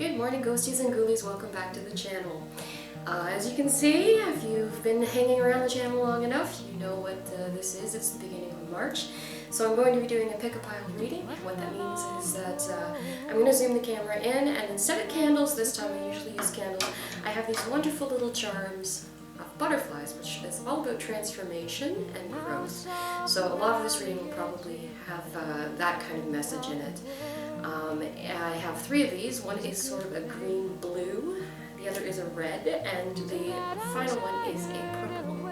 Good morning, ghosties and ghoulies. Welcome back to the channel. As you can see, if you've been hanging around the channel long enough, you know what this is. It's the beginning of March. So I'm going to be doing a pick-a-pile reading. What that means is that I'm going to zoom the camera in, and instead of candles, this time I usually use candles, I have these wonderful little charms of butterflies, which is all about transformation and growth. So a lot of this reading will probably have that kind of message in it. I have three of these. One is sort of a green-blue, the other is a red, and the final one is a purple-blue.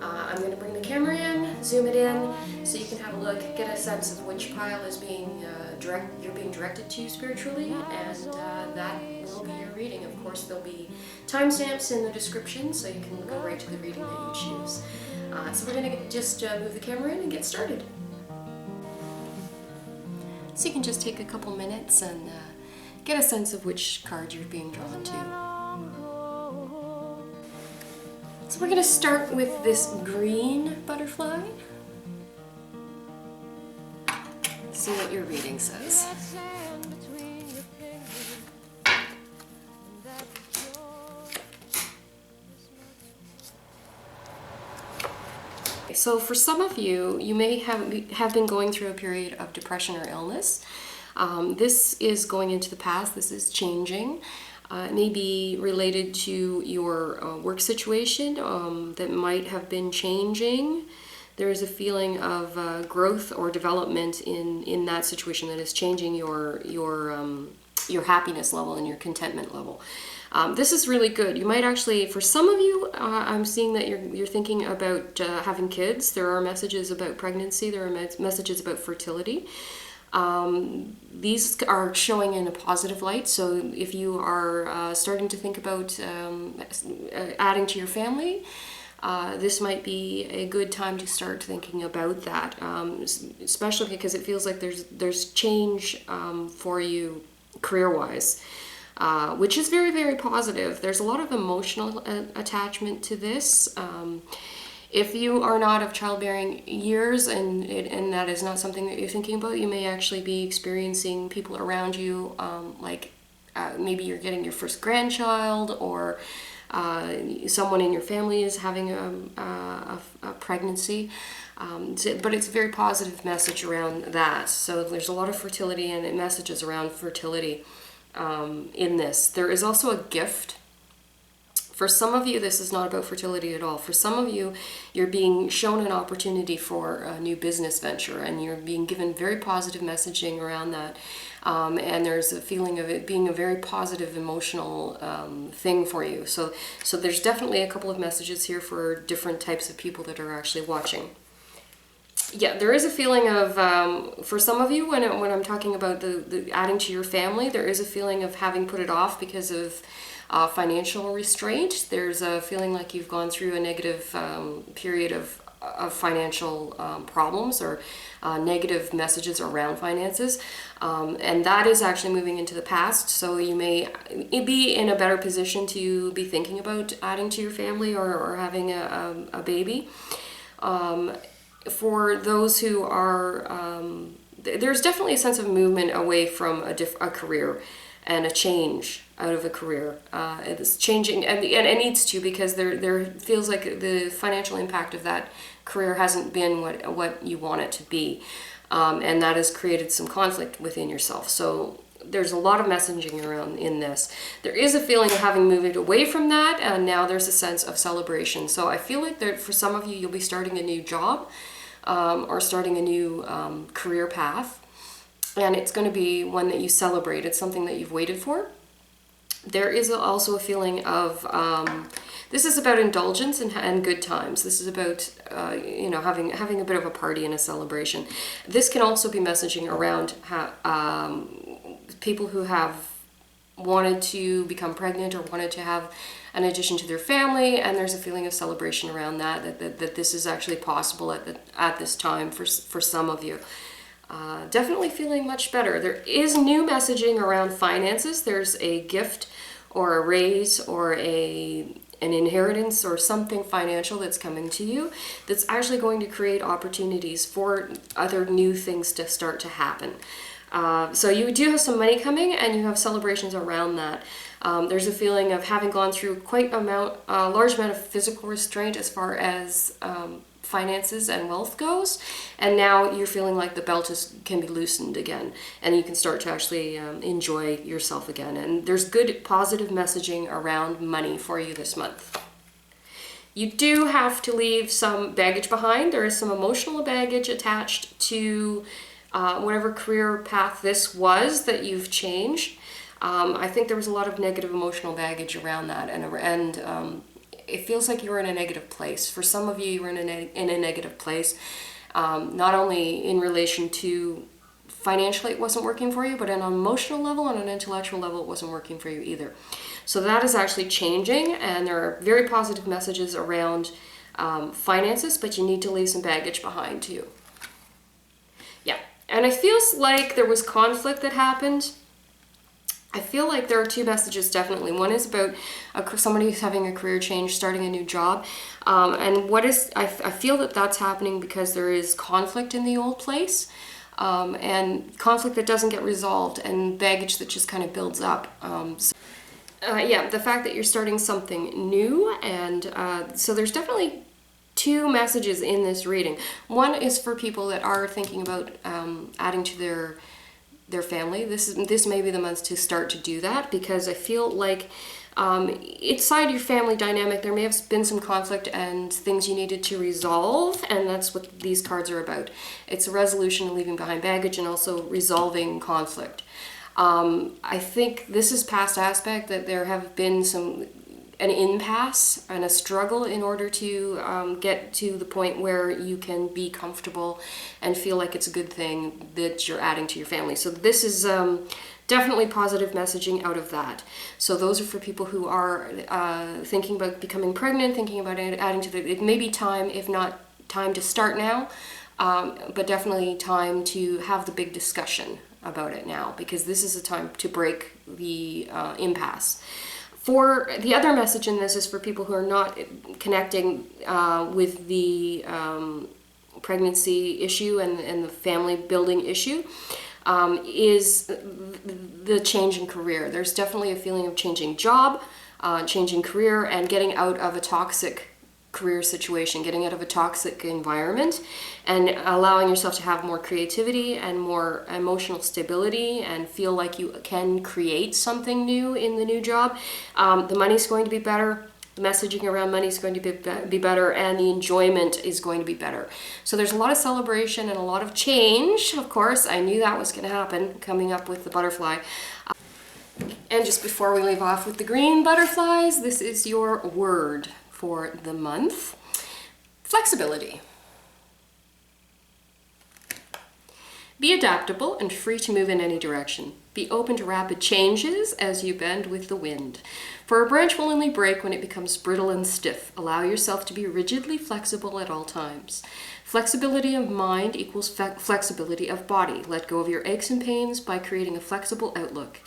I'm going to bring the camera in, zoom it in, so you can have a look, get a sense of which pile is being you're being directed to spiritually, and that will be your reading. Of course, there'll be timestamps in the description, so you can go right to the reading that you choose. So we're going to just move the camera in and get started. So you can just take a couple minutes and get a sense of which card you're being drawn to. So we're going to start with this green butterfly. See what your reading says. So for some of you, you may have been going through a period of depression or illness. This is going into the past. This is changing. It may be related to your work situation that might have been changing. There is a feeling of growth or development in that situation that is changing your happiness level and your contentment level. This is really good. You might actually, for some of you, I'm seeing that you're thinking about having kids. There are messages about pregnancy. There are messages about fertility. These are showing in a positive light. So if you are starting to think about adding to your family, this might be a good time to start thinking about that, especially because it feels like there's change for you career-wise. Which is very, very positive. There's a lot of emotional attachment to this. If you are not of childbearing years and that is not something that you're thinking about, you may actually be experiencing people around you, maybe you're getting your first grandchild, or someone in your family is having a pregnancy. But it's a very positive message around that. So there's a lot of fertility and messages around fertility. In this. There is also a gift. For some of you, this is not about fertility at all. For some of you, you're being shown an opportunity for a new business venture, and you're being given very positive messaging around that. And there's a feeling of it being a very positive emotional thing for you. So there's definitely a couple of messages here for different types of people that are actually watching. Yeah, there is a feeling of, for some of you, when I'm talking about the adding to your family, there is a feeling of having put it off because of financial restraint. There's a feeling like you've gone through a negative period of financial problems or negative messages around finances. And that is actually moving into the past. So you may be in a better position to be thinking about adding to your family or having a baby. For those who are, there's definitely a sense of movement away from a career and a change out of a career. It's changing, and it needs to, because there feels like the financial impact of that career hasn't been what you want it to be, and that has created some conflict within yourself. So there's a lot of messaging around in this. There is a feeling of having moved away from that, and now there's a sense of celebration. So I feel like that for some of you, you'll be starting a new job or starting a new career path, and it's going to be one that you celebrate. It's something that you've waited for. There is also a feeling of this is about indulgence and good times. This is about having a bit of a party and a celebration. This can also be messaging around people who have wanted to become pregnant or wanted to have an addition to their family, and there's a feeling of celebration around that this is actually possible at this time for some of you. Definitely feeling much better. There is new messaging around finances. There's a gift or a raise or an inheritance or something financial that's coming to you that's actually going to create opportunities for other new things to start to happen. So you do have some money coming, and you have celebrations around that. There's a feeling of having gone through quite a large amount of physical restraint as far as finances and wealth goes, and now you're feeling like the belt can be loosened again, and you can start to actually enjoy yourself again. And there's good positive messaging around money for you this month. You do have to leave some baggage behind. There is some emotional baggage attached to whatever career path this was that you've changed. I think there was a lot of negative emotional baggage around that, and it feels like you're in a negative place. For some of you, you're in a negative place, not only in relation to financially it wasn't working for you, but on an emotional level, on an intellectual level, it wasn't working for you either. So that is actually changing, and there are very positive messages around finances, but you need to leave some baggage behind too. Yeah, and it feels like there was conflict that happened. I feel like there are two messages definitely. One is about somebody who's having a career change, starting a new job. And I feel that that's happening because there is conflict in the old place, and conflict that doesn't get resolved, and baggage that just kind of builds up. Yeah, the fact that you're starting something new, and so there's definitely two messages in this reading. One is for people that are thinking about adding to their family. This may be the month to start to do that, because I feel like inside your family dynamic there may have been some conflict and things you needed to resolve, and that's what these cards are about. It's a resolution and leaving behind baggage, and also resolving conflict. I think this is past aspect, that there have been an impasse and a struggle in order to get to the point where you can be comfortable and feel like it's a good thing that you're adding to your family. So this is definitely positive messaging out of that. So those are for people who are thinking about becoming pregnant, thinking about adding to it may be time, if not time to start now, but definitely time to have the big discussion about it now, because this is a time to break the impasse. For the other message in this is for people who are not connecting with the pregnancy issue and the family building issue, is the change in career. There's definitely a feeling of changing job, changing career, and getting out of a toxic career situation, getting out of a toxic environment, and allowing yourself to have more creativity and more emotional stability, and feel like you can create something new in the new job. The money's going to be better. The messaging around money is going to be better, and the enjoyment is going to be better. So there's a lot of celebration and a lot of change. Of course, I knew that was going to happen coming up with the butterfly. And just before we leave off with the green butterflies, this is your word for the month: flexibility. Be adaptable and free to move in any direction. Be open to rapid changes as you bend with the wind. For a branch will only break when it becomes brittle and stiff. Allow yourself to be rigidly flexible at all times. Flexibility of mind equals flexibility of body. Let go of your aches and pains by creating a flexible outlook.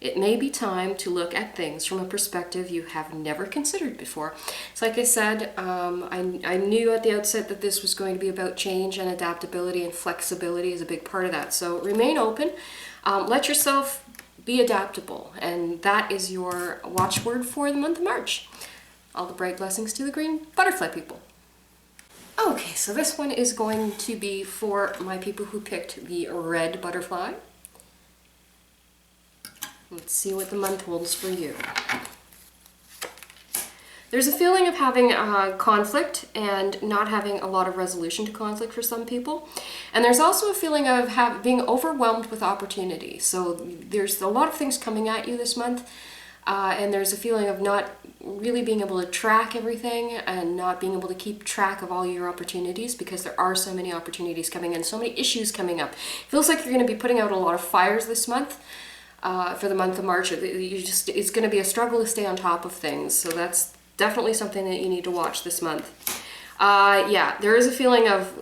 It may be time to look at things from a perspective you have never considered before. So like I said, I knew at the outset that this was going to be about change, and adaptability and flexibility is a big part of that. So remain open, let yourself be adaptable, and that is your watchword for the month of March. All the bright blessings to the green butterfly people. Okay, so this one is going to be for my people who picked the red butterfly. Let's see what the month holds for you. There's a feeling of having conflict and not having a lot of resolution to conflict for some people. And there's also a feeling of being overwhelmed with opportunity. So there's a lot of things coming at you this month, and there's a feeling of not really being able to track everything and not being able to keep track of all your opportunities, because there are so many opportunities coming in, so many issues coming up. It feels like you're going to be putting out a lot of fires this month. For the month of March, it's going to be a struggle to stay on top of things. So that's definitely something that you need to watch this month. Yeah, there is a feeling of,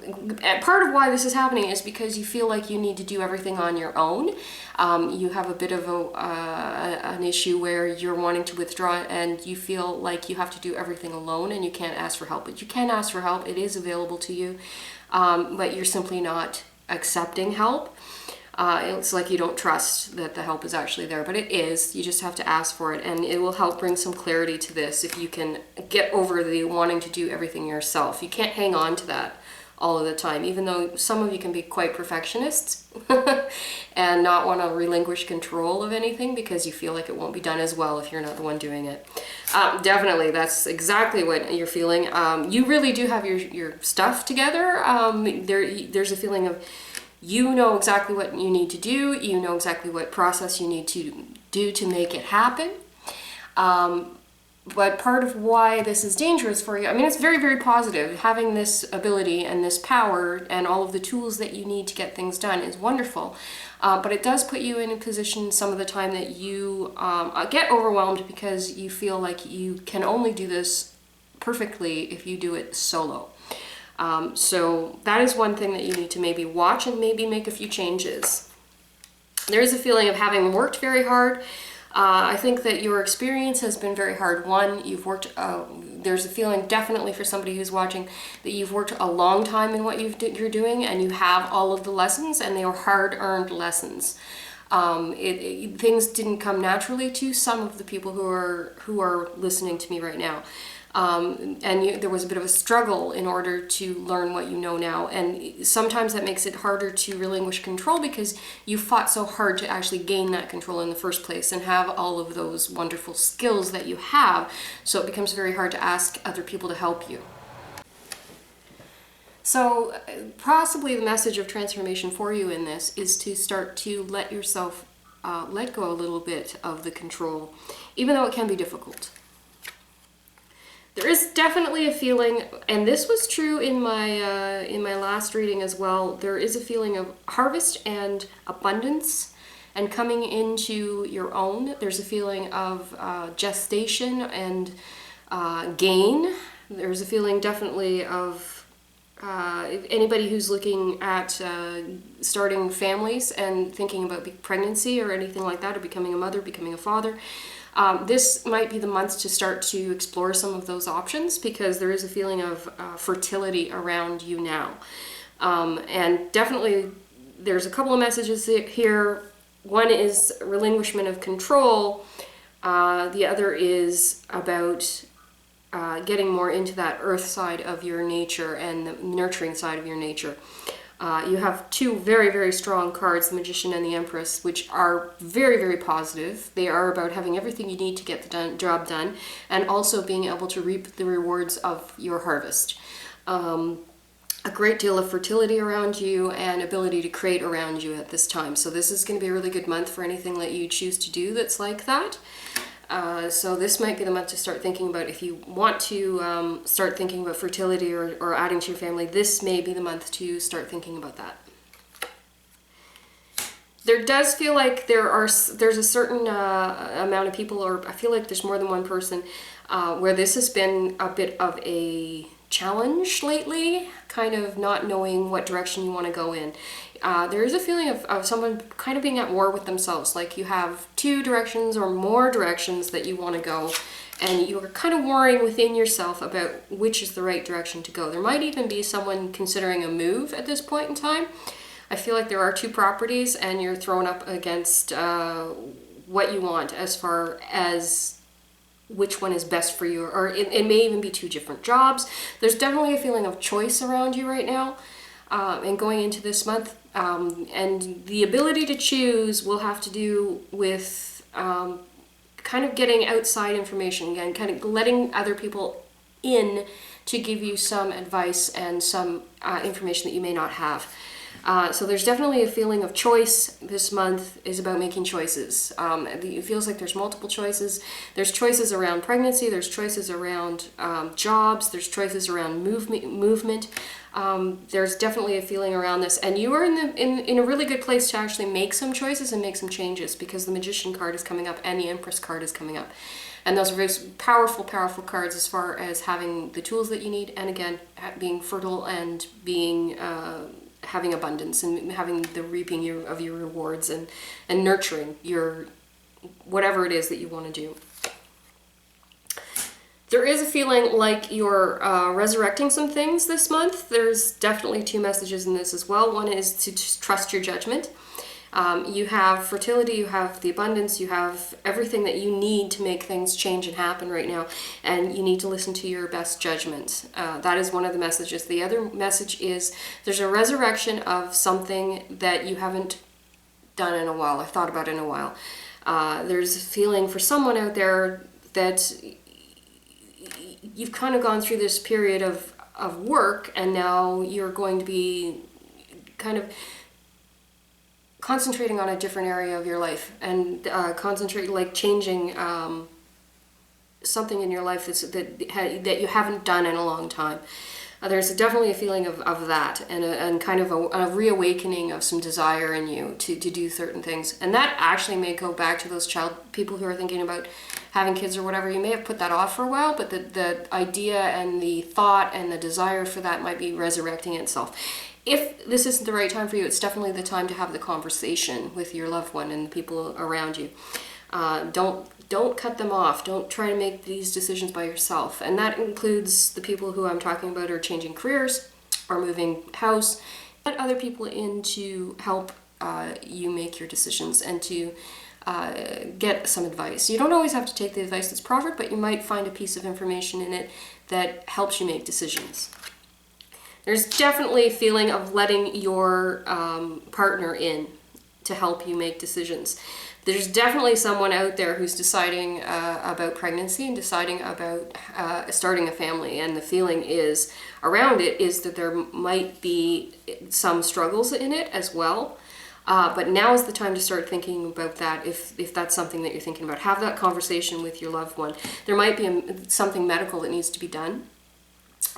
part of why this is happening is because you feel like you need to do everything on your own. You have a bit of an issue where you're wanting to withdraw, and you feel like you have to do everything alone and you can't ask for help. But you can ask for help. It is available to you, but you're simply not accepting help. It's like you don't trust that the help is actually there, but it is. You just have to ask for it, and it will help bring some clarity to this if you can get over the wanting to do everything yourself. You can't hang on to that all of the time, even though some of you can be quite perfectionists and not want to relinquish control of anything because you feel like it won't be done as well if you're not the one doing it. Definitely, that's exactly what you're feeling. You really do have your stuff together. There's a feeling of you know exactly what you need to do. You know exactly what process you need to do to make it happen. But part of why this is dangerous for you, I mean, it's very, very positive. Having this ability and this power and all of the tools that you need to get things done is wonderful. But it does put you in a position some of the time that you get overwhelmed because you feel like you can only do this perfectly if you do it solo. So that is one thing that you need to maybe watch and maybe make a few changes. There is a feeling of having worked very hard. I think that your experience has been very hard. One, you've worked, there's a feeling definitely for somebody who's watching that you've worked a long time in what you're doing, and you have all of the lessons, and they are hard-earned lessons. Things didn't come naturally to some of the people who are listening to me right now. There was a bit of a struggle in order to learn what you know now, and sometimes that makes it harder to relinquish control because you fought so hard to actually gain that control in the first place and have all of those wonderful skills that you have, so it becomes very hard to ask other people to help you. So possibly the message of transformation for you in this is to start to let yourself let go a little bit of the control, even though it can be difficult. There is definitely a feeling, and this was true in my last reading as well, there is a feeling of harvest and abundance and coming into your own. There's a feeling of gestation and gain. There's a feeling definitely of anybody who's looking at starting families and thinking about pregnancy or anything like that, or becoming a mother, becoming a father. This might be the month to start to explore some of those options because there is a feeling of fertility around you now. And definitely there's a couple of messages here. One is relinquishment of control. The other is about getting more into that earth side of your nature and the nurturing side of your nature. You have two very, very strong cards, the Magician and the Empress, which are very, very positive. They are about having everything you need to get the job done and also being able to reap the rewards of your harvest. A great deal of fertility around you and ability to create around you at this time. So this is going to be a really good month for anything that you choose to do that's like that. So this might be the month to start thinking about, if you want to start thinking about fertility or adding to your family, this may be the month to start thinking about that. There does feel like there's a certain amount of people, or I feel like there's more than one person, where this has been a bit of a challenge lately, kind of not knowing what direction you want to go in. There is a feeling of someone kind of being at war with themselves, like you have two directions or more directions that you want to go, and you are kind of warring within yourself about which is the right direction to go. There might even be someone considering a move at this point in time. I feel like there are two properties and you're thrown up against what you want as far as which one is best for you, or it may even be two different jobs. There's definitely a feeling of choice around you right now. And going into this month, and the ability to choose will have to do with kind of getting outside information, again, kind of letting other people in to give you some advice and some information that you may not have. So there's definitely a feeling of choice. This month is about making choices. It feels like there's multiple choices. There's choices around pregnancy, there's choices around jobs, there's choices around movement. There's definitely a feeling around this, and you are in a really good place to actually make some choices and make some changes, because the Magician card is coming up and the Empress card is coming up. And those are very powerful, powerful cards as far as having the tools that you need, and again, being fertile and being having abundance and having the reaping of your rewards and nurturing your whatever it is that you want to do. There is a feeling like you're resurrecting some things this month. There's definitely two messages in this as well. One is to just trust your judgment You have fertility, you have the abundance, you have everything that you need to make things change and happen right now, and you need to listen to your best judgment. That is one of the messages. The other message is there's a resurrection of something that you haven't done in a while, or thought about in a while. There's a feeling for someone out there that you've kind of gone through this period of work, and now you're going to be kind of concentrating on a different area of your life, and changing something in your life that you haven't done in a long time. There's definitely a feeling of that, and kind of a reawakening of some desire in you to do certain things. And that actually may go back to those people who are thinking about having kids or whatever. You may have put that off for a while, but the idea and the thought and the desire for that might be resurrecting itself. If this isn't the right time for you, it's definitely the time to have the conversation with your loved one and the people around you. Don't cut them off. Don't try to make these decisions by yourself. And that includes the people who I'm talking about are changing careers or moving house. Let other people in to help you make your decisions and to get some advice. You don't always have to take the advice that's proffered, but you might find a piece of information in it that helps you make decisions. There's definitely a feeling of letting your partner in to help you make decisions. There's definitely someone out there who's deciding about pregnancy and deciding about starting a family, and the feeling is around it is that there might be some struggles in it as well. But now is the time to start thinking about that if that's something that you're thinking about. Have that conversation with your loved one. There might be something medical that needs to be done,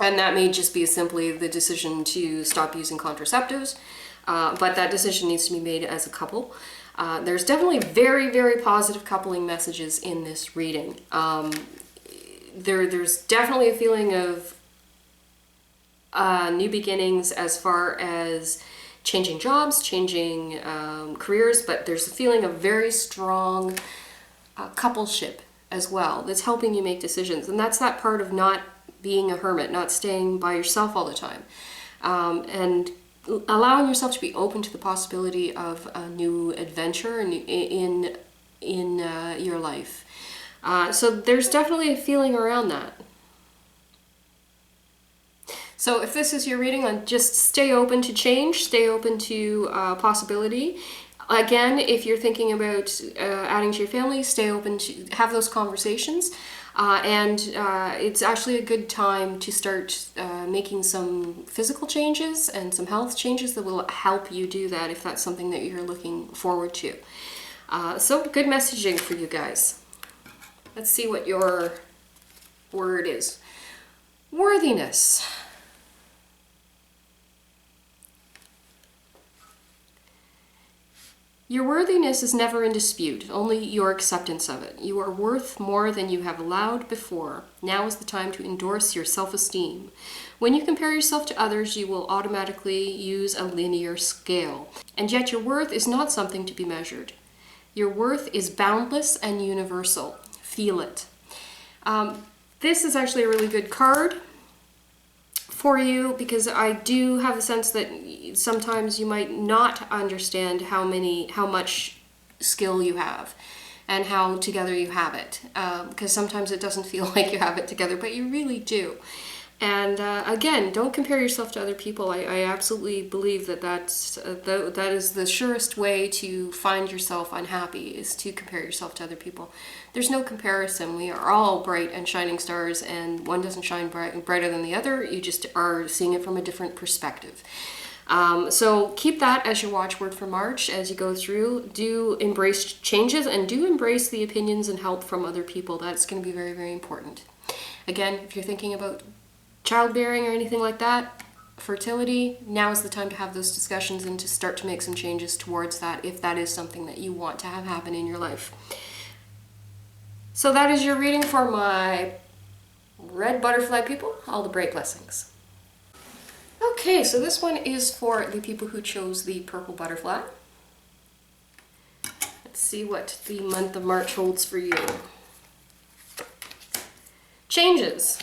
and that may just be simply the decision to stop using contraceptives, but that decision needs to be made as a couple. There's definitely very, very positive coupling messages in this reading. There's definitely a feeling of new beginnings as far as changing jobs, changing careers, but there's a feeling of very strong coupleship as well that's helping you make decisions. And that's that part of not being a hermit, not staying by yourself all the time. And allowing yourself to be open to the possibility of a new adventure in your life. So there's definitely a feeling around that. So if this is your reading, on just stay open to change, stay open to possibility. Again, if you're thinking about adding to your family, stay open to have those conversations. And it's actually a good time to start making some physical changes and some health changes that will help you do that if that's something that you're looking forward to. So good messaging for you guys. Let's see what your word is. Worthiness. Your worthiness is never in dispute, only your acceptance of it. You are worth more than you have allowed before. Now is the time to endorse your self-esteem. When you compare yourself to others, you will automatically use a linear scale. And yet your worth is not something to be measured. Your worth is boundless and universal. Feel it. This is actually a really good card for you, because I do have a sense that sometimes you might not understand how much skill you have and how together you have it, because sometimes it doesn't feel like you have it together, but you really do. And again, don't compare yourself to other people. I absolutely believe that is the surest way to find yourself unhappy, is to compare yourself to other people. There's no comparison. We are all bright and shining stars, and one doesn't shine brighter than the other. You just are seeing it from a different perspective. So keep that as your watchword for March as you go through. Do embrace changes, and do embrace the opinions and help from other people. That's going to be very, very important. Again, if you're thinking about childbearing or anything like that, fertility, now is the time to have those discussions and to start to make some changes towards that if that is something that you want to have happen in your life. So that is your reading for my red butterfly people. All the bright blessings. Okay, so this one is for the people who chose the purple butterfly. Let's see what the month of March holds for you. Changes.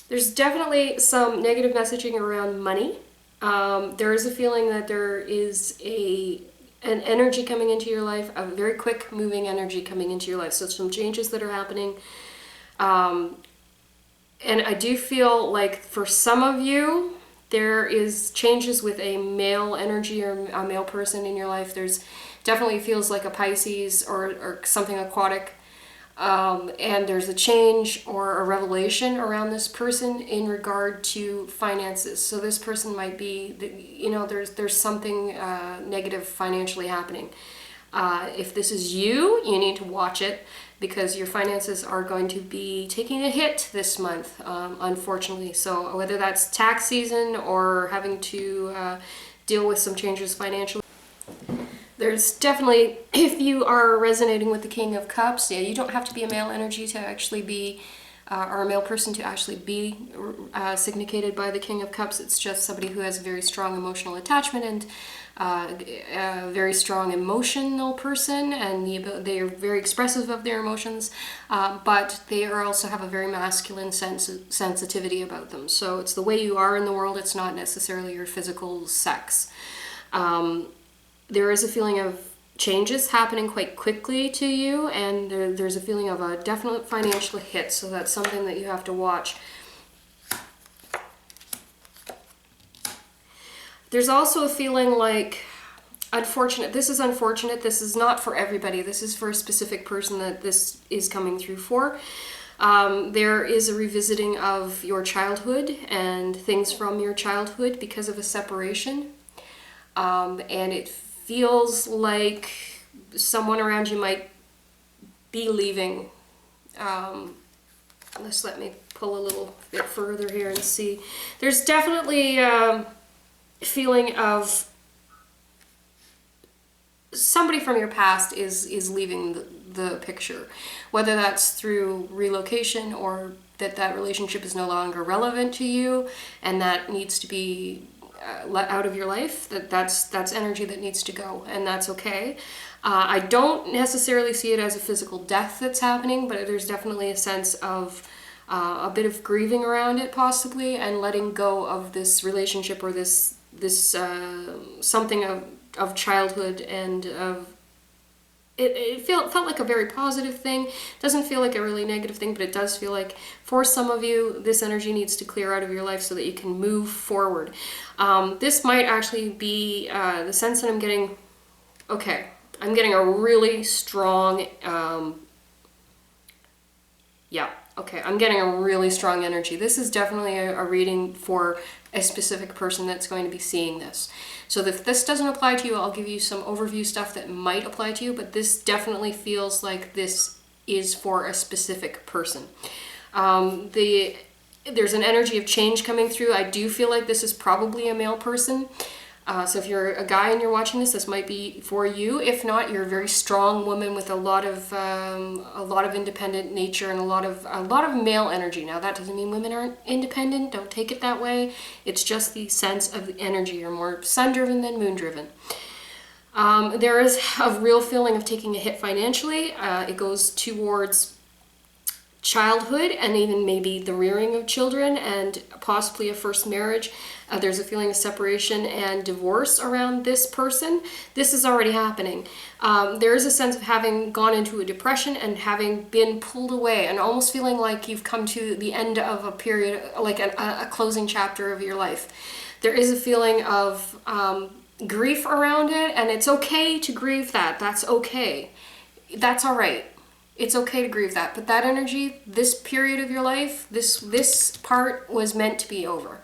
There's definitely some negative messaging around money. There is a feeling that there is an energy coming into your life, a very quick moving energy coming into your life. So some changes that are happening. And I do feel like for some of you, there is changes with a male energy or a male person in your life. There's definitely feels like a Pisces or something aquatic. And there's a change or a revelation around this person in regard to finances. So this person might be, there's something negative financially happening. If this is you, you need to watch it because your finances are going to be taking a hit this month, unfortunately. So whether that's tax season or having to deal with some changes financially. There's definitely, if you are resonating with the King of Cups, yeah, you don't have to be a male energy to actually be, or a male person to actually be significated by the King of Cups. It's just somebody who has a very strong emotional attachment and a very strong emotional person, and they are very expressive of their emotions, but they are also have a very masculine sensitivity about them. So it's the way you are in the world, it's not necessarily your physical sex. There is a feeling of changes happening quite quickly to you, and there's a feeling of a definite financial hit, so that's something that you have to watch. There's also a feeling like, this is unfortunate, this is not for everybody, this is for a specific person that this is coming through for. There is a revisiting of your childhood and things from your childhood because of a separation, and it feels like someone around you might be leaving. Just let me pull a little bit further here and see. There's definitely a feeling of somebody from your past is leaving the picture, whether that's through relocation or that relationship is no longer relevant to you and that needs to be let out of your life. That's energy that needs to go, and that's okay. I don't necessarily see it as a physical death that's happening, but there's definitely a sense of a bit of grieving around it possibly, and letting go of this relationship or this something of childhood, and of it felt like a very positive thing. Doesn't feel like a really negative thing, but it does feel like for some of you this energy needs to clear out of your life so that you can move forward. This might actually be the sense that I'm getting. Okay, I'm getting a really strong I'm getting a really strong energy. This is definitely a reading for a specific person that's going to be seeing this. So if this doesn't apply to you, I'll give you some overview stuff that might apply to you, but this definitely feels like this is for a specific person. There's an energy of change coming through. I do feel like this is probably a male person. So if you're a guy and you're watching this might be for you. If not, you're a very strong woman with a lot of independent nature and a lot of male energy. Now that doesn't mean women aren't independent. Don't take it that way. It's just the sense of the energy. You're more sun-driven than moon-driven. There is a real feeling of taking a hit financially. It goes towards childhood and even maybe the rearing of children and possibly a first marriage. There's a feeling of separation and divorce around this person. This is already happening. There is a sense of having gone into a depression and having been pulled away and almost feeling like you've come to the end of a period, like a closing chapter of your life. There is a feeling of grief around it, and it's okay to grieve that. That's okay. That's all right. It's okay to grieve that. But that energy, this period of your life, this part was meant to be over.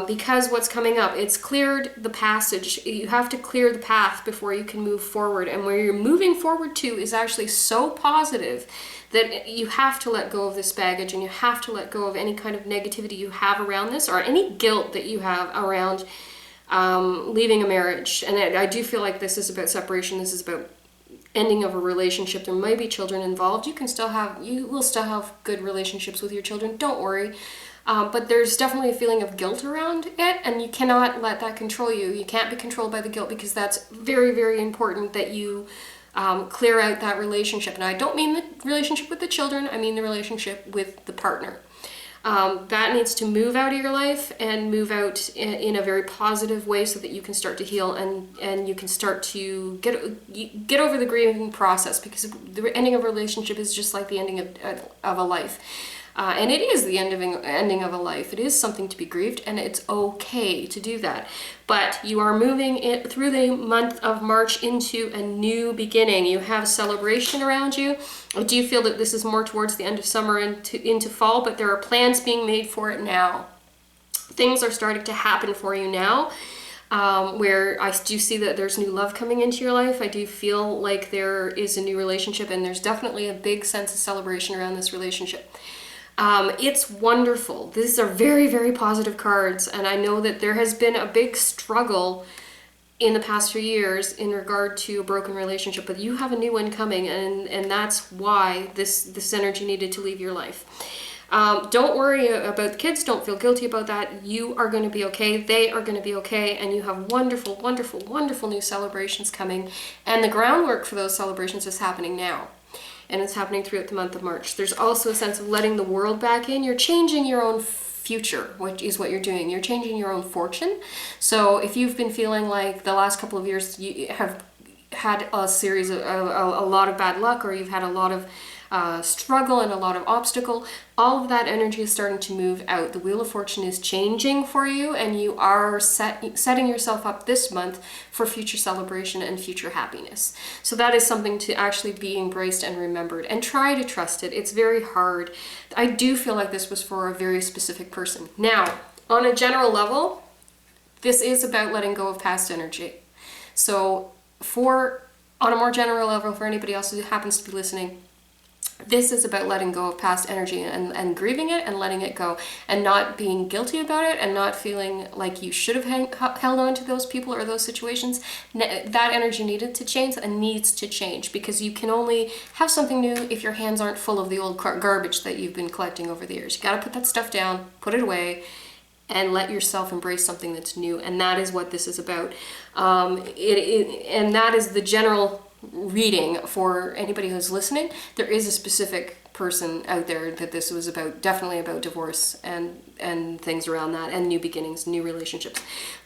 Because what's coming up, it's cleared the passage. You have to clear the path before you can move forward. And where you're moving forward to is actually so positive that you have to let go of this baggage, and you have to let go of any kind of negativity you have around this, or any guilt that you have around leaving a marriage. And I do feel like this is about separation. This is about ending of a relationship. There might be children involved. You will still have good relationships with your children. Don't worry. But there's definitely a feeling of guilt around it, and you cannot let that control you. You can't be controlled by the guilt, because that's very, very important that you clear out that relationship. And I don't mean the relationship with the children, I mean the relationship with the partner. That needs to move out of your life and move out in a very positive way so that you can start to heal and you can start to get over the grieving process, because the ending of a relationship is just like the ending of a life. And it is the ending of a life. It is something to be grieved, and it's okay to do that. But you are moving through the month of March into a new beginning. You have celebration around you. I do feel that this is more towards the end of summer into fall, but there are plans being made for it now. Things are starting to happen for you now. Where I do see that there's new love coming into your life. I do feel like there is a new relationship, and there's definitely a big sense of celebration around this relationship. It's wonderful. These are very, very positive cards, and I know that there has been a big struggle in the past few years in regard to a broken relationship, but you have a new one coming, and that's why this energy needed to leave your life. Don't worry about the kids. Don't feel guilty about that. You are going to be okay. They are going to be okay, and you have wonderful, wonderful, wonderful new celebrations coming, and the groundwork for those celebrations is happening now. And it's happening throughout the month of March. There's also a sense of letting the world back in. You're changing your own future, which is what you're doing. You're changing your own fortune. So if you've been feeling like the last couple of years you have had a series of a lot of bad luck, or you've had a lot of struggle and a lot of obstacle, all of that energy is starting to move out. The Wheel of Fortune is changing for you, and you are setting yourself up this month for future celebration and future happiness. So that is something to actually be embraced and remembered, and try to trust it. It's very hard. I do feel like this was for a very specific person. Now, on a general level, this is about letting go of past energy. So on a more general level, for anybody else who happens to be listening, this is about letting go of past energy and grieving it and letting it go, and not being guilty about it, and not feeling like you should have held on to those people or those situations. That energy needed to change and needs to change, because you can only have something new if your hands aren't full of the old garbage that you've been collecting over the years. You got to put that stuff down, put it away, and let yourself embrace something that's new. And that is what this is about. And that is the general reading for anybody who's listening. There is a specific person out there that this was about, definitely about divorce and things around that, and new beginnings, new relationships.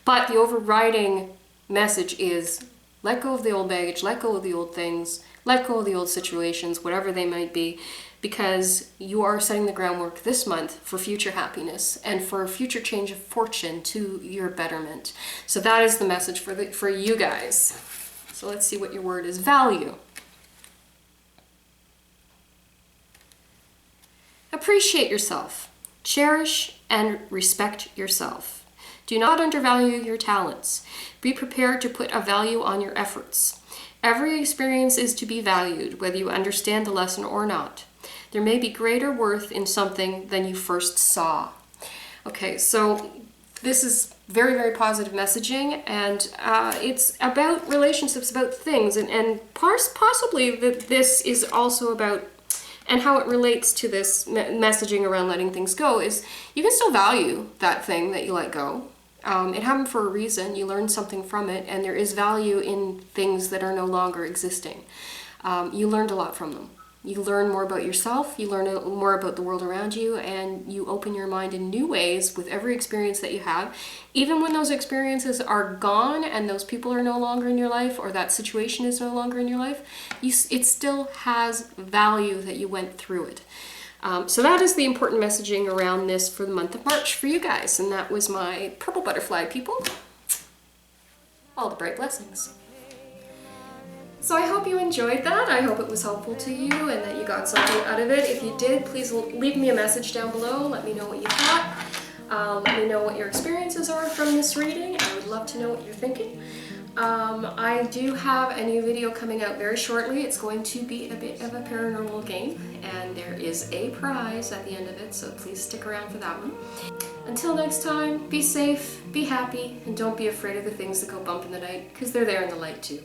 But the overriding message is let go of the old baggage, let go of the old things, let go of the old situations, whatever they might be, because you are setting the groundwork this month for future happiness and for a future change of fortune to your betterment. So that is the message for you guys. So let's see what your word is. Value. Appreciate yourself. Cherish and respect yourself. Do not undervalue your talents. Be prepared to put a value on your efforts. Every experience is to be valued, whether you understand the lesson or not. There may be greater worth in something than you first saw. Okay, so this is very, very positive messaging, and it's about relationships, about things, and possibly that this is also about, and how it relates to this messaging around letting things go, is you can still value that thing that you let go. It happened for a reason. You learned something from it, and there is value in things that are no longer existing. You learned a lot from them. You learn more about yourself, you learn more about the world around you, and you open your mind in new ways with every experience that you have. Even when those experiences are gone and those people are no longer in your life, or that situation is no longer in your life, it still has value that you went through it. So that is the important messaging around this for the month of March for you guys. And that was my purple butterfly people. All the bright blessings. So I hope you enjoyed that. I hope it was helpful to you and that you got something out of it. If you did, please leave me a message down below. Let me know what you thought. Let me know what your experiences are from this reading. I would love to know what you're thinking. I do have a new video coming out very shortly. It's going to be a bit of a paranormal game, and there is a prize at the end of it, so please stick around for that one. Until next time, be safe, be happy, and don't be afraid of the things that go bump in the night, because they're there in the light too.